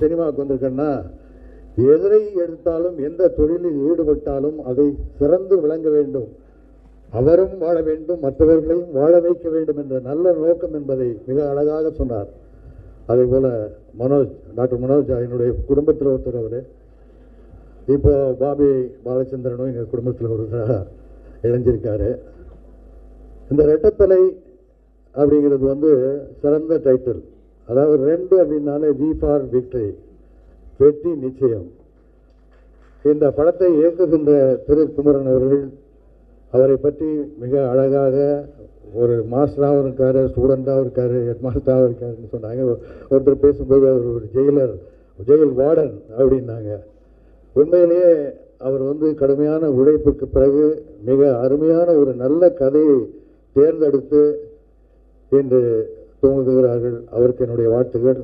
சினிமாவுக்கு வந்திருக்கேன்னா எதை எடுத்தாலும் எந்த தொழிலில் ஈடுபட்டாலும் அதை சிறந்து விளங்க வேண்டும், அவரும் வாழ வேண்டும், மற்றவர்களையும் வாழ வைக்க வேண்டும் என்ற நல்ல நோக்கம் என்பதை மிக அழகாக சொன்னார். அதே போல டாக்டர் மனோஜ் என்னுடைய குடும்பத்தில் ஒருத்தர். அவர் இப்போ பாபி பாலச்சந்திரனும் எங்கள் குடும்பத்தில் ஒருத்தராக இணைஞ்சிருக்காரு. இந்த ரெட்டத்தலை அப்படிங்கிறது சிறந்த டைட்டில். அதாவது 2 அப்படின்னாலே வி ஃபார் விக்டரி, வெற்றி நிச்சயம். இந்த படத்தை இயக்குகின்ற திரு குமரன் அவர்கள் அவரை பற்றி மிக அழகாக ஒரு மாஸ்டராகவும் இருக்கார், ஸ்டூடெண்ட்டாகவும் இருக்கார், ஹெட் மாஸ்டராகவும் இருக்காருன்னு சொன்னாங்க. ஒருத்தர் பேசும்போது அவர் ஒரு ஜெயில் வார்டன் அப்படின்னாங்க. உண்மையிலேயே அவர் கடுமையான உழைப்புக்கு பிறகு மிக அருமையான ஒரு நல்ல கதையை தேர்ந்தெடுத்து இன்று தூங்குகிறார்கள். அவருக்கு என்னுடைய வாழ்த்துக்கள்.